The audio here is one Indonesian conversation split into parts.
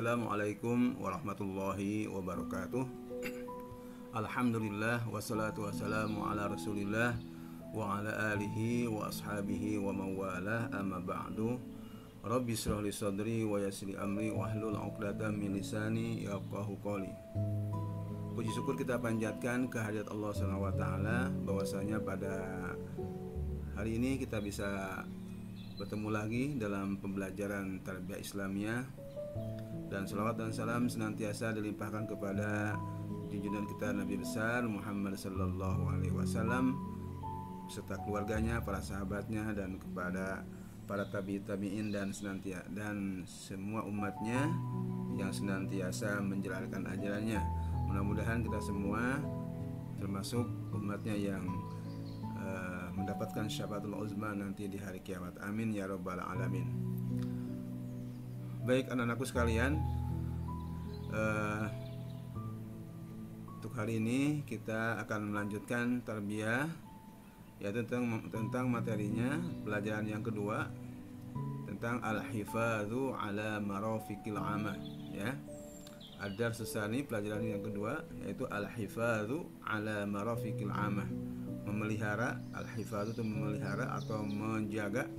Assalamualaikum warahmatullahi wabarakatuh. Alhamdulillah wassalatu wassalamu ala Rasulillah wa ala alihi wa ashabihi wa mawalah, amma ba'du. Rabbi shrah li sadri wa yassir li amri wahlul 'uqdatam min lisani yafqahu qawli. Puji syukur kita panjatkan kehadirat Allah Subhanahu wa taala bahwasanya pada hari ini kita bisa bertemu lagi dalam pembelajaran tarbiyah Islamiyah, dan salawat dan salam senantiasa dilimpahkan kepada junjungan kita Nabi besar Muhammad sallallahu alaihi wasallam beserta keluarganya, para sahabatnya, dan kepada para tabi'in dan semua umatnya yang senantiasa menjalankan ajarannya. Mudah-mudahan kita semua termasuk umatnya yang mendapatkan syafaatul uzma nanti di hari kiamat. Amin ya rabbal alamin. Baik anak-anakku sekalian, untuk hari ini kita akan melanjutkan tarbiyah, yaitu tentang materinya pelajaran yang kedua tentang al-hifadzu ala marafiqil amah, ya. Ada sesani pelajaran yang kedua yaitu al-hifadzu ala marafiqil amah, memelihara. Al-hifadzu itu memelihara atau menjaga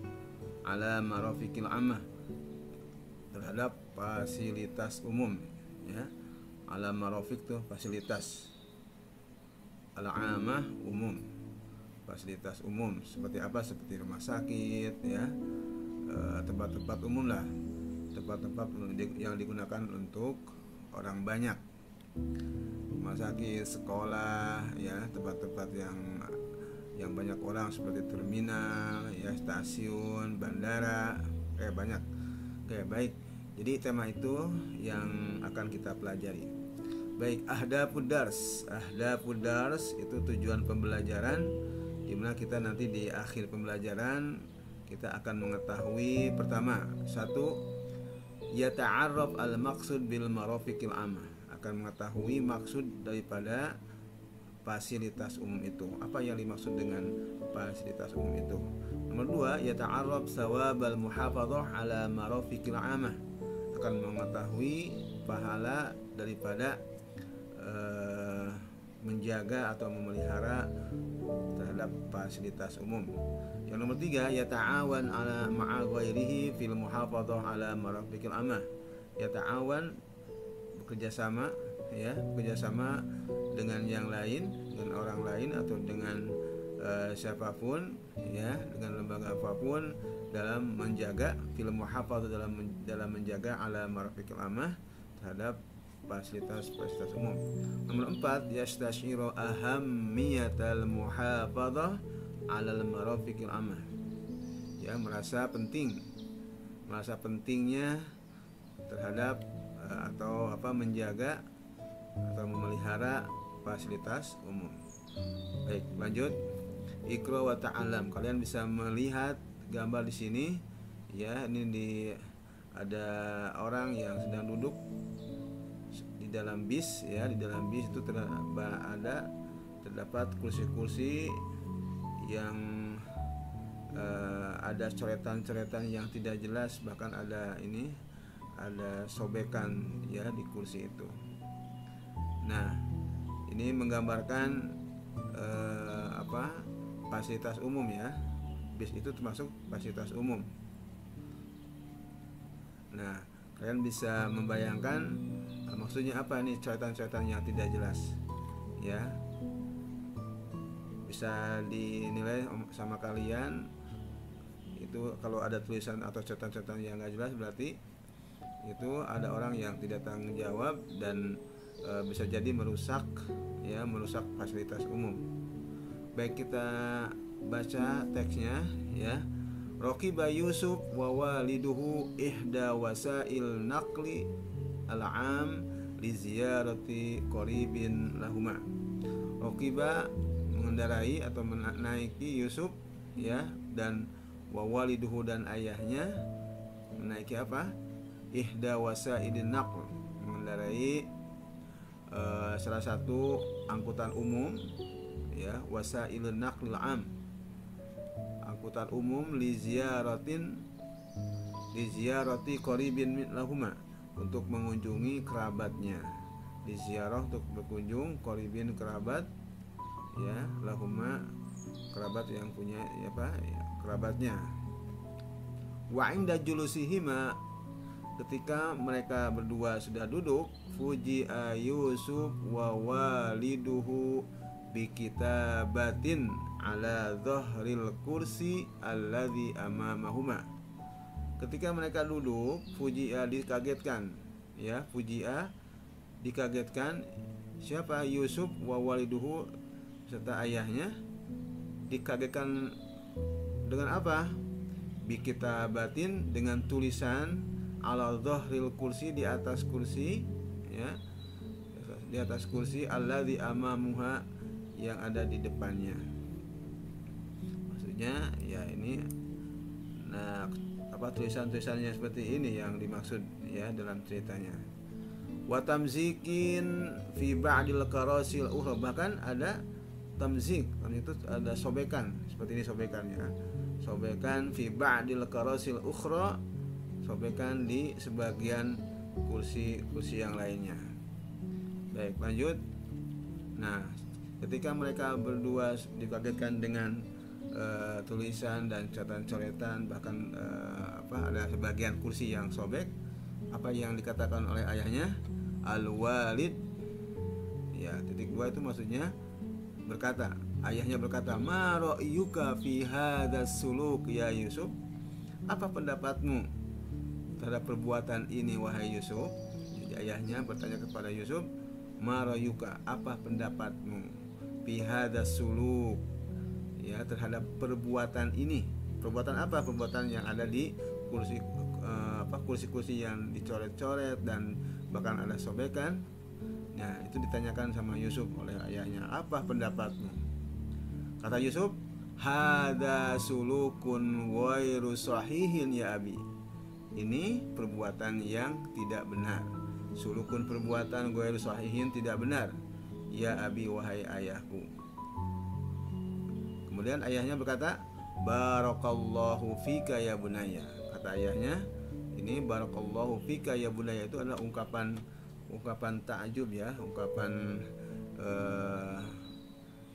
ala marafiqil amah, terhadap fasilitas umum, ya. Ala marafiq itu fasilitas, al-amah umum, fasilitas umum seperti apa? Seperti rumah sakit, ya, tempat-tempat umum lah, tempat-tempat yang digunakan untuk orang banyak, rumah sakit, sekolah, ya, tempat-tempat yang banyak orang seperti terminal, ya, stasiun, bandara, banyak. Oke, baik. Jadi tema itu yang akan kita pelajari. Baik, ahdafud dars itu tujuan pembelajaran, di mana kita nanti di akhir pembelajaran kita akan mengetahui pertama, satu, yata'arraf al-maqsud bil marafiqil amah, akan mengetahui maksud daripada fasilitas umum itu. Apa yang dimaksud dengan fasilitas umum itu? Nomor dua, yata'arraf sawabal muhafadzah ala marafiqil amah, akan mengetahui pahala daripada menjaga atau memelihara terhadap fasilitas umum. Yang nomor tiga, yata'awan ala ma'a ghairihi fil muhafadzah ala marafiqil amah, yata'awan, bekerjasama, ya, bekerjasama dengan yang lain, dengan orang lain atau dengan siapapun, ya, dengan lembaga apapun dalam menjaga fil muhafadzah, dalam menjaga ala marafiqil amah, terhadap fasilitas umum. Nomor 4, yastashiru ahammiyatal muhafadzah alal marafiqil amah, ya, merasa pentingnya terhadap atau menjaga atau memelihara fasilitas umum. Baik, lanjut. Iqra wa ta'allam. Kalian bisa melihat gambar di sini, ya. Ini ada orang yang sedang duduk di dalam bis, ya. Di dalam bis itu terdapat kursi-kursi yang ada coretan-coretan yang tidak jelas, bahkan ada sobekan, ya, di kursi itu. Nah, ini menggambarkan fasilitas umum, ya. Bis itu termasuk fasilitas umum. Nah, kalian bisa membayangkan maksudnya apa nih coretan-coretan yang tidak jelas, ya. Bisa dinilai sama kalian. Itu kalau ada tulisan atau coretan-coretan yang nggak jelas, berarti itu ada orang yang tidak tanggung jawab dan bisa jadi merusak fasilitas umum. Baik, kita baca teksnya, ya. Raqiba Yusuf wa waliduhu ihda wasail naqli al-am li ziyarati qaribin lahuma. Raqiba, mengendarai atau menaiki Yusuf, ya, dan wa waliduhu, dan ayahnya menaiki apa? Ihda wasailin naql, mengendarai salah satu angkutan umum, ya, wasailun naqlil am, angkutan umum li ziyarati qaribin lahuma, untuk mengunjungi kerabatnya, di ziarah untuk berkunjung, qoribin kerabat, ya, lahuma kerabat yang punya kerabatnya. Wa inda julusihima, ketika mereka berdua sudah duduk, fuji'a Yusuf wa waliduhu bikitabatin ala dhahril kursi alladhi amamahuma. Ketika mereka duduk, fuji'a dikagetkan, ya, fuji'a dikagetkan, siapa? Yusuf wa waliduhu, serta ayahnya dikagetkan dengan apa? Bikitabatin, dengan tulisan, ala dhahril kursi, di atas kursi, ya, di atas kursi, alladzi amamuha, yang ada di depannya. Maksudnya ya ini, nah, tulisan-tulisannya seperti ini yang dimaksud, ya, dalam ceritanya. Wa tamzikin fi ba'dil karasil ukhra, bahkan ada tamzik, itu ada sobekan, seperti ini sobekannya. Sobekan fi ba'dil karasil ukhra, sobekan di sebagian kursi-kursi yang lainnya. Baik, lanjut. Nah, ketika mereka berdua dikagetkan dengan tulisan dan coretan-coretan, bahkan ada sebagian kursi yang sobek, apa yang dikatakan oleh ayahnya? Al-walid, ya, titik 2 itu maksudnya berkata, ayahnya berkata, ma ra'yuka fi hadzal suluk ya Yusuf, apa pendapatmu terhadap perbuatan ini wahai Yusuf? Jadi ayahnya bertanya kepada Yusuf, ma ra'yuka, apa pendapatmu, fi hadzal suluk, ya, terhadap perbuatan ini. Perbuatan apa? Perbuatan yang ada di kursi-kursi yang dicoret-coret dan bahkan ada sobekan. Nah, itu ditanyakan sama Yusuf oleh ayahnya, apa pendapatmu? Kata Yusuf, hadza sulukun ghairu sahihin ya abi, ini perbuatan yang tidak benar. Sulukun, perbuatan, ghairu sahihin, tidak benar, ya abi, wahai ayahku. Kemudian ayahnya berkata, barakallahu fika ya bunaya. Kata ayahnya, ini barakallahu fika ya bunaya itu adalah ungkapan takjub, ya, ungkapan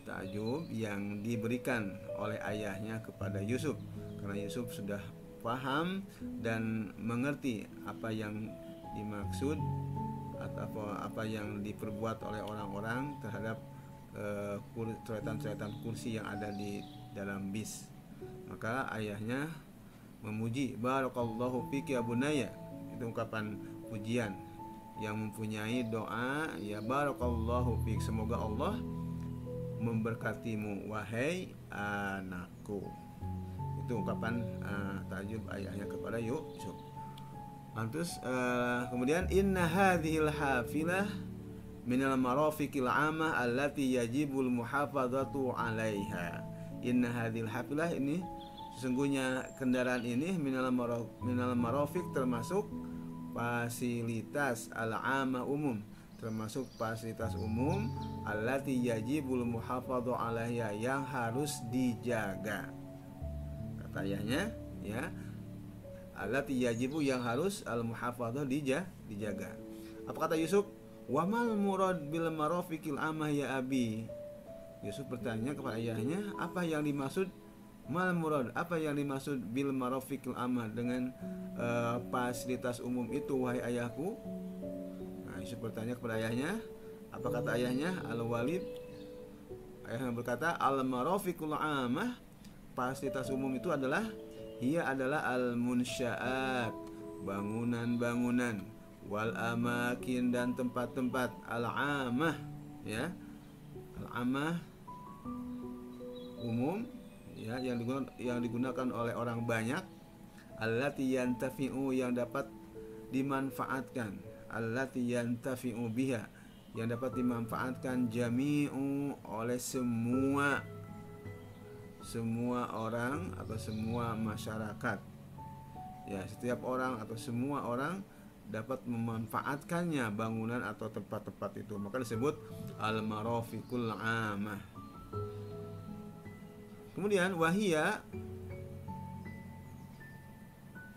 takjub yang diberikan oleh ayahnya kepada Yusuf, karena Yusuf sudah paham dan mengerti apa yang dimaksud atau apa yang diperbuat oleh orang-orang terhadap coretan-coretan kursi yang ada di dalam bis. Maka ayahnya memuji, barakallahu fiki ya bunaya, itu ungkapan pujian yang mempunyai doa, ya, barakallahu fik, semoga Allah memberkatimu wahai anakku. Itu ungkapan takjub ayahnya kepada Yusuf. Terus kemudian inna hadhil hafilah minal marafiqil amah allati yajibul muhafadzatu 'alaiha. Inna hadhil hafilah, ini sesungguhnya kendaraan ini, minal marafiq, termasuk fasilitas al-amah, umum, termasuk fasilitas umum, allati yajibul muhafadzatu 'alaiha, yang harus dijaga. Kata ayahnya, ya, allati yajibu, yang harus, al-muhafadzah, dijaga. Apa kata Yusuf? Wa mal murad bil marafiqil amah ya abi. Yusuf bertanya kepada ayahnya, apa yang dimaksud mal murad, apa yang dimaksud bil marafiqil amah, dengan fasilitas umum itu wahai ayahku? Nah, Yusuf bertanya kepada ayahnya, apa kata ayahnya? Al walid, ayahnya berkata, al marafiqul amah, fasilitas umum itu adalah, ia adalah al munsyaat, bangunan-bangunan, wal amakin, dan tempat-tempat, al amah, ya, al amah, umum, ya, yang digunakan oleh orang banyak, allati yantafi'u, yang dapat dimanfaatkan, allati yantafi'u biha, yang dapat dimanfaatkan, jami'u, oleh semua orang atau semua masyarakat, ya, setiap orang atau semua orang dapat memanfaatkannya, bangunan atau tempat-tempat itu, maka disebut al-marafiqul amah. Kemudian wahia,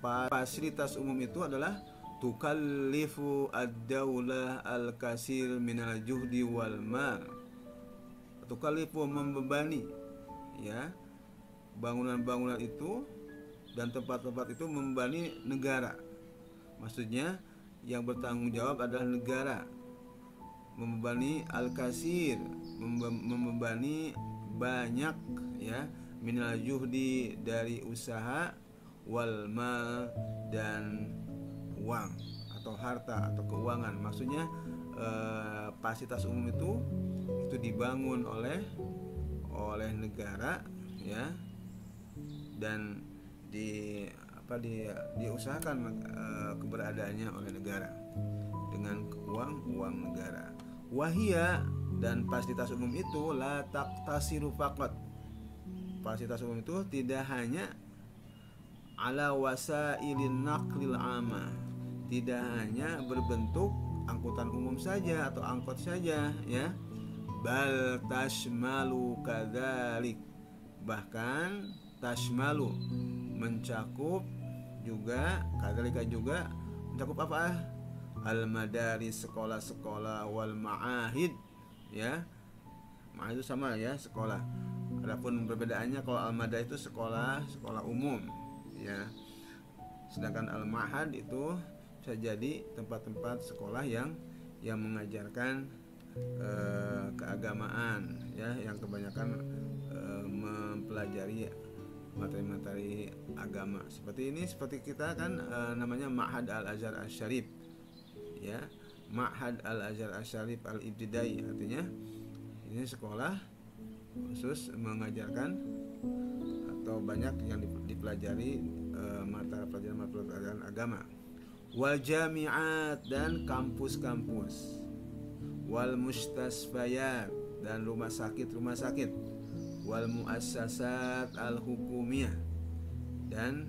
fasilitas umum itu adalah tukallifu ad-daulah al-kasir minal juhdi wal mal. Tukallifu membebani, ya, bangunan-bangunan itu dan tempat-tempat itu membebani negara. Maksudnya yang bertanggung jawab adalah negara. Membebani al-kasir, membebani banyak, ya, minal juhdi dari usaha, wal mal dan uang atau harta atau keuangan. Maksudnya fasilitas umum itu dibangun oleh negara, ya, dan diusahakan keberadaannya oleh negara dengan uang negara. Wahia, dan fasilitas umum itu la taqtasiru faqat. Fasilitas umum itu tidak hanya ala wasailin naqlil amma, tidak hanya berbentuk angkutan umum saja atau angkot saja, ya. Bal tashmalu kadzalik, bahkan tashmalu mencakup juga, kadzalika juga mencakup apa? Al-madaris, sekolah-sekolah, wal ma'ahid, ya. Ma'ahid itu sama, ya, sekolah. Adapun perbedaannya, kalau al-madah itu sekolah umum, ya. Sedangkan al-ma'had itu bisa jadi tempat-tempat sekolah yang mengajarkan keagamaan, ya, yang kebanyakan mempelajari materi-materi agama. Seperti kita kan namanya Ma'had Al-Azhar Asy-Syarif, ya. Ma'had Al-Azhar Asy-Syarif Al-Ibtidai, artinya ini sekolah khusus mengajarkan atau banyak yang dipelajari mata pelajaran agama. Wal jami'at, dan kampus-kampus. Wal mustasfayat, dan rumah sakit. Wal muassasat al-hukumiyah, dan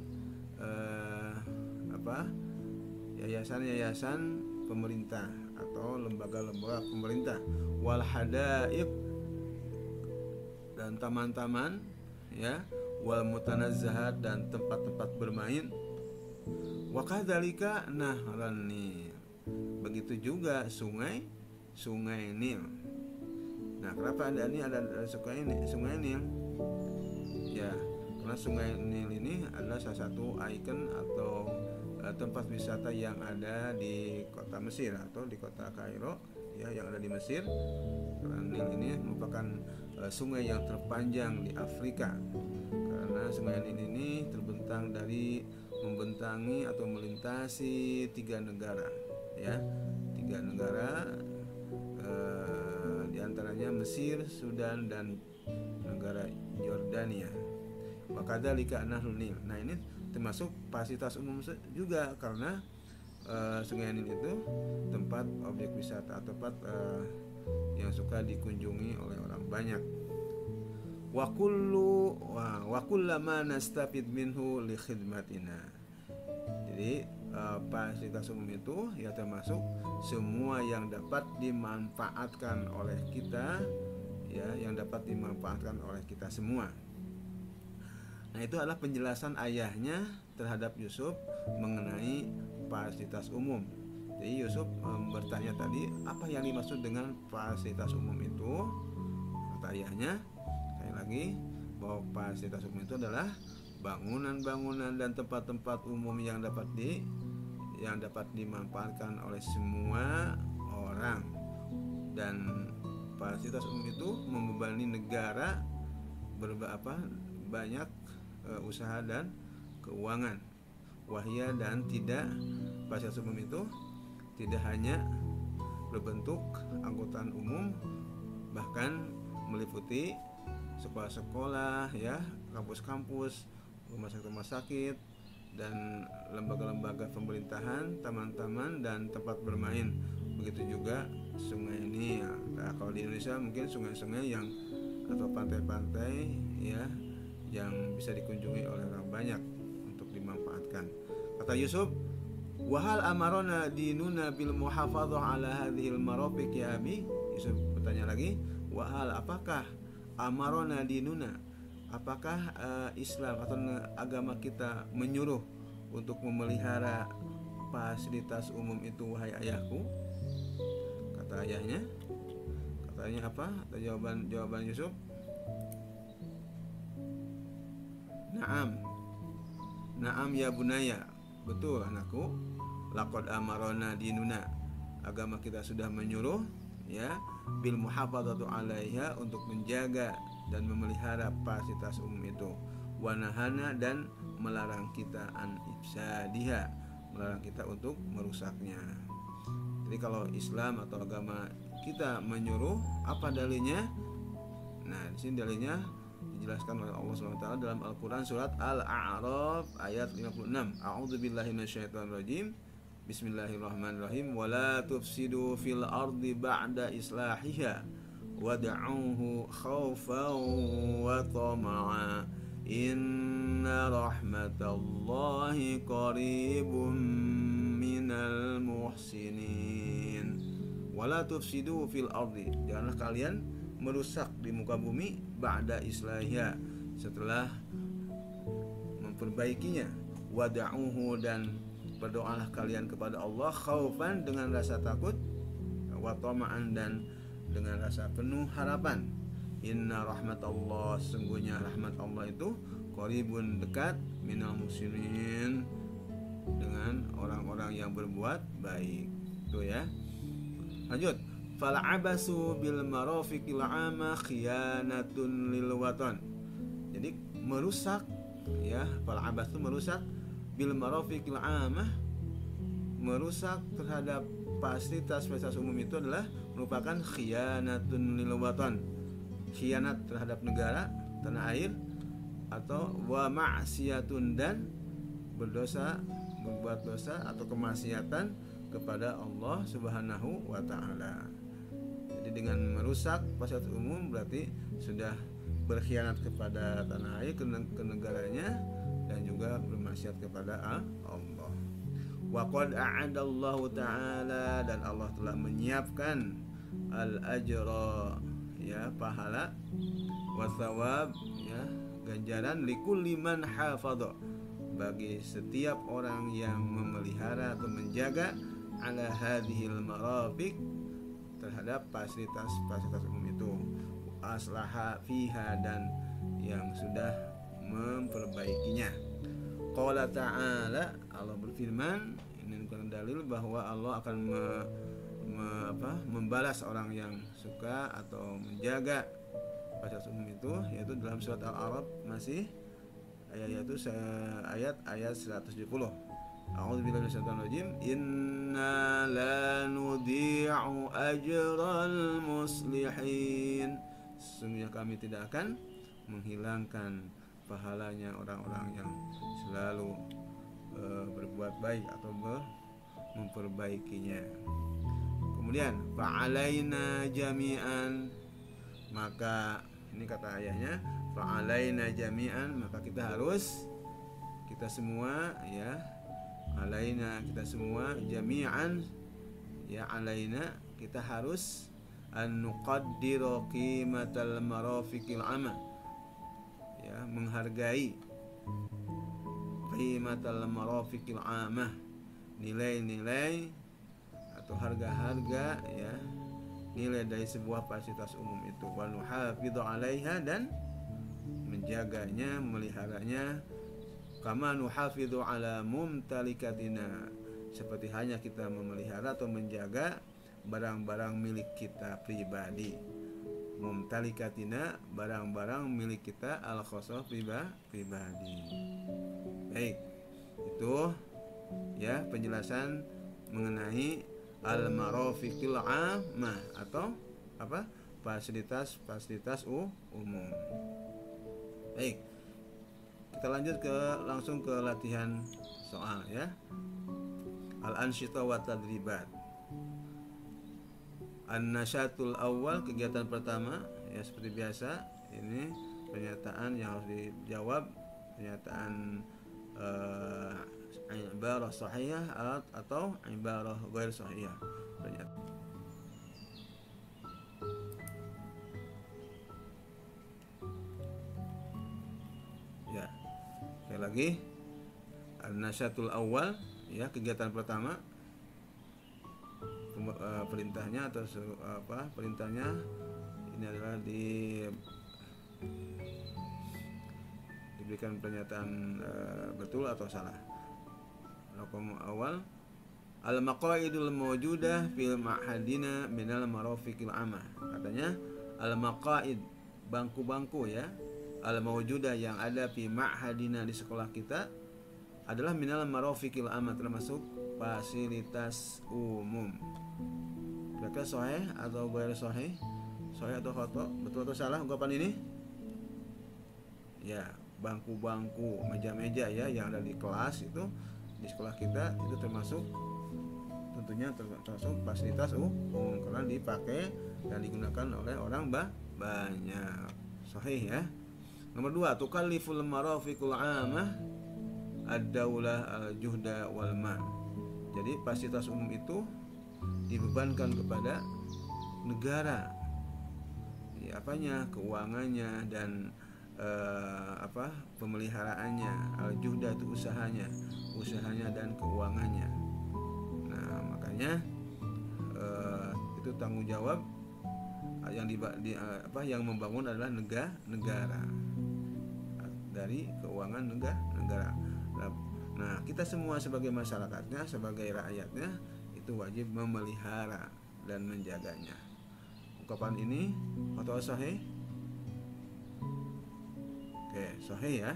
yayasan-yayasan pemerintah atau lembaga-lembaga pemerintah. Wal hadaib, dan taman-taman, ya. Wal mutanazzahat, dan tempat-tempat bermain. Wa kadzalika nahran Nil, begitu juga sungai Nil. Nah, kenapa ada sungai Nil? Ya, karena sungai Nil ini adalah salah satu ikon atau tempat wisata yang ada di kota Mesir atau di kota Kairo, ya, yang ada di Mesir. Karena Nil ini merupakan sungai yang terpanjang di Afrika. Karena sungai Nil ini membentangi atau melintasi 3 negara, ya, 3 negara, diantaranya Mesir, Sudan, dan negara Yordania. Wakadzalika nahrun Nil. Nah, ini termasuk fasilitas umum juga, karena sungai Nil itu tempat objek wisata atau tempat yang suka dikunjungi oleh orang banyak. Wa kullama nastafid minhu li khidmatina. Jadi fasilitas umum itu ya termasuk semua yang dapat dimanfaatkan oleh kita, ya, yang dapat dimanfaatkan oleh kita semua. Nah, itu adalah penjelasan ayahnya terhadap Yusuf mengenai fasilitas umum. Jadi Yusuf bertanya tadi, apa yang dimaksud dengan fasilitas umum itu? Kata ayahnya, sekali lagi, bahwa fasilitas umum itu adalah bangunan-bangunan dan tempat-tempat umum yang dapat dimanfaatkan oleh semua orang. Dan fasilitas umum itu membebani negara banyak usaha dan keuangan. Wahya, dan fasilitas umum itu tidak hanya berbentuk angkutan umum, bahkan meliputi sekolah-sekolah, ya, kampus-kampus, rumah sakit, dan lembaga-lembaga pemerintahan, taman-taman, dan tempat bermain. Begitu juga sungai ini, ya. Nah, kalau di Indonesia mungkin sungai-sungai atau pantai-pantai, ya, yang bisa dikunjungi oleh orang banyak untuk dimanfaatkan. Kata Yusuf, wahal amarona dinuna bil muhafadzah ala hadhil marafiq ya abi. Yusuf bertanya lagi, wahal, apakah amarona dinuna, apakah Islam atau agama kita menyuruh untuk memelihara fasilitas umum itu wahai ayahku? Kata ayahnya. Katanya apa? Atau jawaban Yusuf? Naam ya bunaya. Betul anakku. Laqad amarona dinuna. Agama kita sudah menyuruh, ya, bil muhafadzatu 'alaiha, untuk menjaga dan memelihara fasilitas umum itu. Wa nahana, dan melarang kita an ifsadiha, melarang kita untuk merusaknya. Jadi kalau Islam atau agama kita menyuruh, apa dalilnya? Nah, di sini dalilnya dijelaskan oleh Allah SWT dalam Al-Quran surat Al-A'raf ayat 56. A'udzubillahi minasyaitonirrajim. Bismillahirrahmanirrahim. Wala tufsidu fil ardi ba'da islahiha wad'uhu khawfan wa tama'a inna rahmatallahi qaribun minal muhsinin. Wala tufsidu fil ardi, janganlah kalian merusak di muka bumi, ba'da islahiha, setelah memperbaikinya, wad'uhu, dan berdoalah kalian kepada Allah, khaufan, dengan rasa takut, wa tama'an, dan dengan rasa penuh harapan. Inna rahmatallah, sesungguhnya rahmat Allah itu qaribun, dekat, minal muslimin, dengan orang-orang yang berbuat baik. Itu ya. Lanjut. Fal'abasu bil marafiqil 'amah khiyanatun lil watan. Jadi merusak, ya, fal'abas itu merusak, bil marafiqil 'amah, merusak terhadap fasilitas umum itu adalah merupakan khiyanatun lil watan, khianat terhadap negara, tanah air, atau wa ma'siyatun, dan berbuat dosa atau kemaksiatan kepada Allah Subhanahu wa taala. Jadi dengan merusak fasilitas umum berarti sudah berkhianat kepada tanah air, ke negaranya, dan juga bermaksiat kepada Allah. Wa qad a'adallahu ta'ala, dan Allah telah menyiapkan al-ajra, ya, pahala, wa thawab, ya, ganjaran, likulli man hafadha, bagi setiap orang yang memelihara atau menjaga, ala hadhil marafiq, terhadap fasilitas umum itu, aslaha fiha, dan yang sudah memperbaikinya. Qala ta'ala, Allah berfirman, ini bukan dalil bahwa Allah akan membalas orang yang suka atau menjaga fasilitas umum itu, yaitu dalam surat Al-A'raf, masih ayat 170. A'udzubillahi minasyaitonirrajim. Inna la nudhi'u ajral muslihin. Sesungguhnya kami tidak akan menghilangkan pahalanya orang-orang yang selalu berbuat baik atau memperbaikinya. Kemudian fa'alaina jami'an, maka ini kata ayahnya, fa'alaina jami'an, maka kita semua, ya, alaina, kita semua, jami'an, ya, alaina, kita harus an nuqaddiru qimatal marafiqil 'amah, ya, menghargai qimatal marafiqil 'amah, nilai-nilai atau harga-harga, ya, nilai dari sebuah fasilitas umum itu, wa nuhafidhu 'alaiha, dan menjaganya, memeliharanya, kama nuhafidhu 'ala mumtalikatina, seperti hanya kita memelihara atau menjaga barang-barang milik kita pribadi. Mumtalikatina, barang-barang milik kita al-khosoh, pribadi. Baik, itu, ya, penjelasan mengenai al-marafiqil 'amah, atau apa? Fasilitas umum. Baik, kita lanjut langsung ke latihan soal, ya. Al-ansyita wa tadribat. An-nasyatul awal, kegiatan pertama, ya, seperti biasa, ini pernyataan yang harus dijawab, pernyataan ibarah sahihah atau ibarah ghair sahihah. Ya, sekali lagi, an-nasyatul awal, Ya, kegiatan pertama perintahnya atau perintahnya ini adalah diberikan pernyataan betul atau salah. Raqam awal al-maqaidul mawjudah fil ma'hadina minal marafiqil amah. Katanya al-maqaid, bangku-bangku ya, al-mawjudah yang ada fi ma'hadina di sekolah kita adalah minal marafiqil amah, termasuk fasilitas umum. Kira-kira sahih atau ghair sahih? Sahih atau khata? Betul atau salah ungkapan ini? Ya, bangku-bangku, meja-meja ya yang ada di kelas itu, di sekolah kita itu termasuk tentunya termasuk fasilitas umum karena dipakai dan digunakan oleh orang banyak. Sahih ya. Nomor 2, tukalliful marafiqul 'amah ad-daulah al-juhda wal mal. Jadi fasilitas umum itu dibebankan kepada negara. Ya, apanya? Keuangannya dan pemeliharaannya. Al-juhda itu usahanya dan keuangannya. Nah, makanya itu tanggung jawab yang membangun adalah negara dari keuangan negara. Nah, kita semua sebagai masyarakatnya, sebagai rakyatnya itu wajib memelihara dan menjaganya. Ungkapan ini atau sahih? Oke, sahih ya.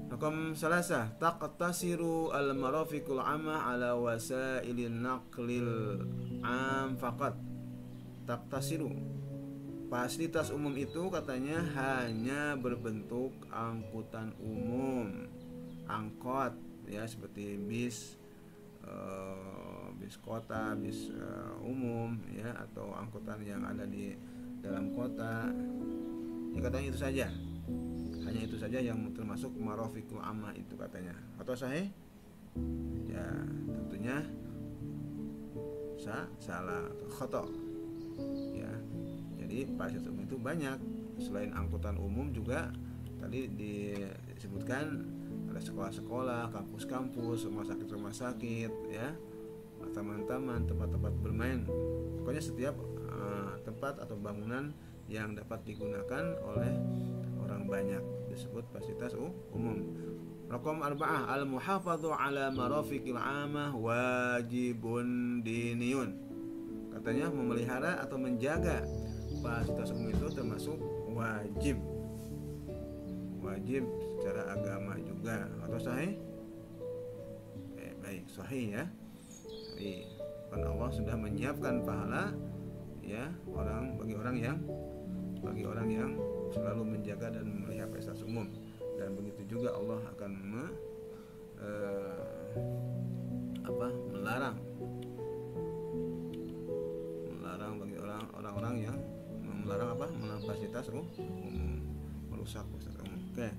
Raqam salasah, taqtasiru al-marafiqul 'amah ala wasailin naqlil 'am faqat. Taqtasiru, fasilitas umum itu katanya hanya berbentuk angkutan umum, angkot ya, seperti bis kota, bis umum ya, atau angkutan yang ada di dalam kota. Ya, katanya itu saja. Hanya itu saja yang termasuk marafiqul amah itu katanya. Atau sahih? Ya, tentunya salah atau khata. Ya. Jadi fasilitas umum itu banyak. Selain angkutan umum juga tadi disebutkan ada sekolah-sekolah, kampus-kampus, rumah sakit ya, taman-taman, tempat-tempat bermain. Pokoknya setiap tempat atau bangunan yang dapat digunakan oleh orang banyak disebut fasilitas umum. Raqam 4, al-muhafadhu ala marafiqil 'amah wajibun diniyun. Katanya memelihara atau menjaga fasilitas umum itu termasuk wajib secara agama juga. Atau sahih? Baik, sahih ya. Karena Allah sudah menyiapkan pahala ya bagi orang yang selalu menjaga dan memelihara fasilitas umum. Dan begitu juga Allah akan melarang bagi orang-orang yang melarang fasilitas umum, merusak fasilitas umum. Oke.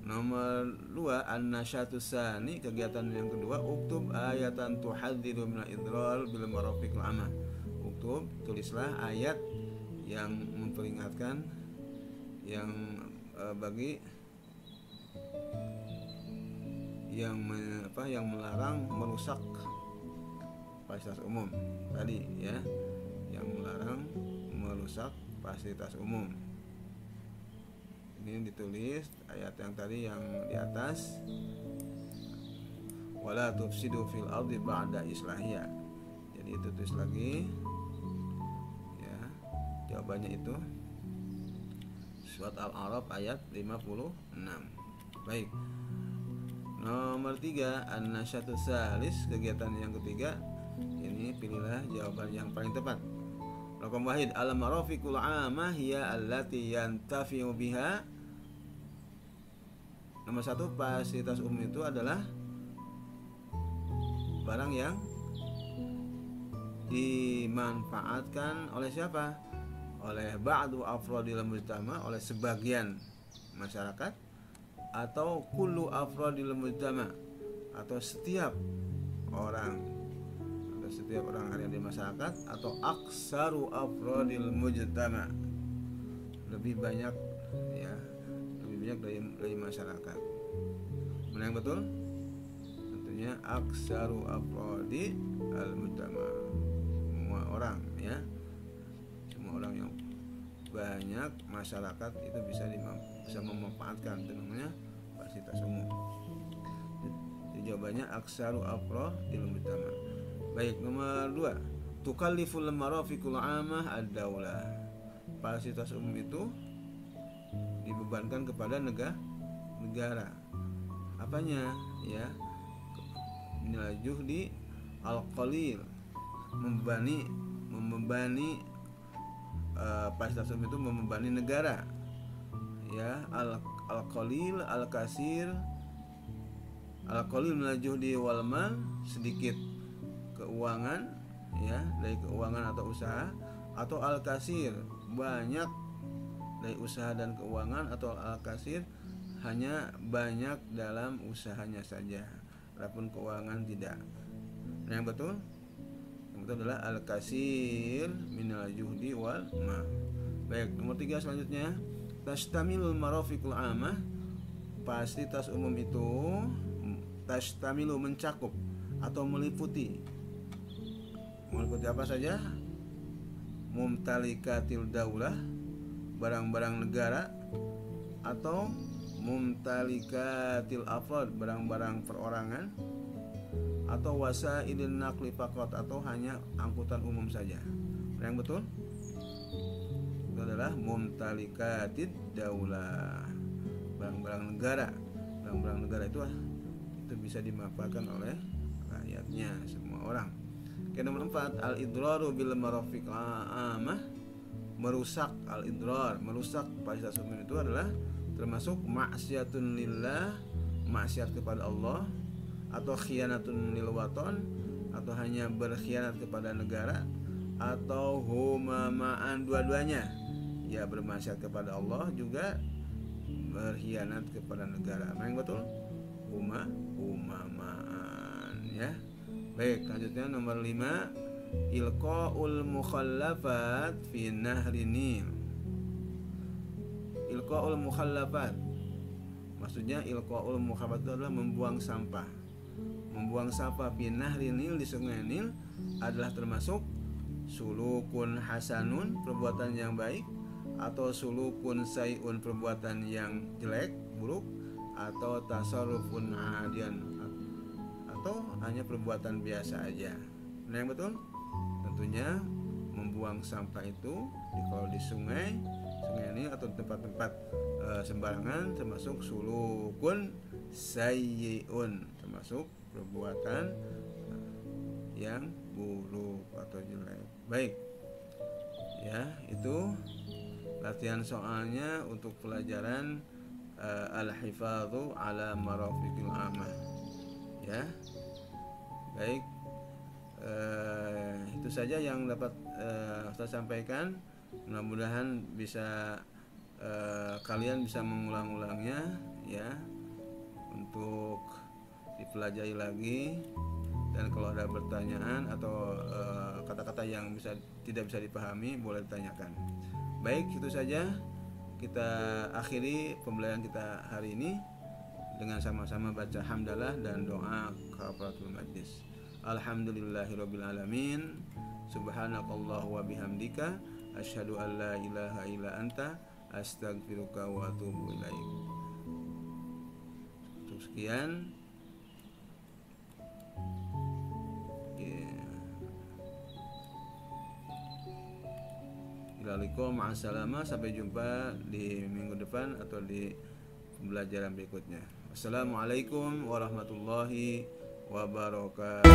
Nomor 2, an-nasyatus tsani, kegiatan yang kedua, uktub ayatan tuhadziru minal idrar bil marafiqil 'amah. Uktub, tulislah ayat yang memperingatkan bagi yang melarang merusak fasilitas umum tadi ya, yang melarang merusak fasilitas umum. Ini ditulis ayat yang tadi yang di atas, wala tufsidu fil ardi ba'da islahiha. Jadi itu tulis lagi ya, jawabannya itu surat Al-A'raf ayat 56. Baik. Nomor 3, an-nasyatus salis, kegiatan yang ketiga. Ini pilihlah jawaban yang paling tepat. Raqam wahid, al-marafiqul 'amah hiya allati yantafi'u biha. Nomor 1, fasilitas umum itu adalah barang yang dimanfaatkan oleh siapa? Oleh ba'du afradil mujtama, oleh sebagian masyarakat, atau kullu afradil mujtama, atau setiap orang yang di masyarakat, atau aksaru afradil mujtama, lebih banyak dari masyarakat. Mana yang betul? Tentunya umumnya aksaru afrodi al-mujtama, semua orang ya, semua orang yang banyak masyarakat itu bisa memanfaatkan, itu namanya fasilitas umum. Jadi jawabannya aksaru afrodil mujtama. Baik, nomor 2, tukalliful marafiqul amah ad-daulah. Fasilitas umum itu dibebankan kepada negara. Apanya ya? Minal juhdi al-qalil, membebani fasilitas umum itu membebani negara ya. Al-qalil al-kasir, al-qalil minal juhdi wal mal, sedikit keuangan ya, dari keuangan atau usaha, atau al-kasir, banyak dari usaha dan keuangan, atau al-kasir, hanya banyak dalam usahanya saja, adapun keuangan tidak. Nah, yang betul adalah al-kasir minal juhdi wal ma. Baik, nomor 3 selanjutnya, tastamilul marafiqul amah. Fasilitas umum itu tastamilu, mencakup atau meliputi apa saja? Mumtalikatil daulah, barang-barang negara, atau mumtalikatil afrad, barang-barang perorangan, atau wasailin naqli faqat, atau hanya angkutan umum saja. Yang betul itu adalah mumtalikatid daulah, barang-barang negara. Barang-barang negara itu bisa dimanfaatkan oleh rakyatnya, semua orang. Oke, nomor 4, al-idraru bil marafiq amah, merusak. Al-idrar, merusak fasilitas umum itu adalah termasuk maksiatun lillah, maksiat kepada Allah, atau khianatun lil waton, atau hanya berkhianat kepada negara, atau humama'an, dua-duanya ya, bermaksiat kepada Allah juga berkhianat kepada negara. Yang betul humama'an ya. Baik, selanjutnya nomor 5, ilqaul mukhallafat fi nahri Nil. Ilqaul mukhallafat, maksudnya ilqaul mukhallafat itu adalah membuang sampah. Membuang sampah fi nahri Nil, di sungai Nil, adalah termasuk sulukun hasanun, perbuatan yang baik, atau sulukun sayun, perbuatan yang jelek, buruk, atau tasarrufun adian, atau hanya perbuatan biasa aja. Nah, yang betul tentunya membuang sampah itu kalau di sungai ini atau tempat-tempat sembarangan termasuk sulukun sayyi'un, termasuk perbuatan yang buruk atau jelek. Baik ya, itu latihan soalnya untuk pelajaran al-hifadzu ala marafiqil amah ya. Baik, itu saja yang dapat saya sampaikan. Mudah-mudahan bisa kalian bisa mengulang-ulangnya ya, untuk dipelajari lagi. Dan kalau ada pertanyaan atau kata-kata yang tidak bisa dipahami, boleh ditanyakan. Baik, itu saja kita akhiri pembelajaran kita hari ini dengan sama-sama baca hamdalah dan doa kafaratul majlis. Alhamdulillahirabbil alamin. Subhanakallah wa bihamdika asyhadu an la ilaha illa anta astaghfiruka wa atubu ilaik. Sekian. Ma'assalamah, sampai jumpa di minggu depan atau di pembelajaran berikutnya. Wassalamualaikum warahmatullahi wabarakatuh.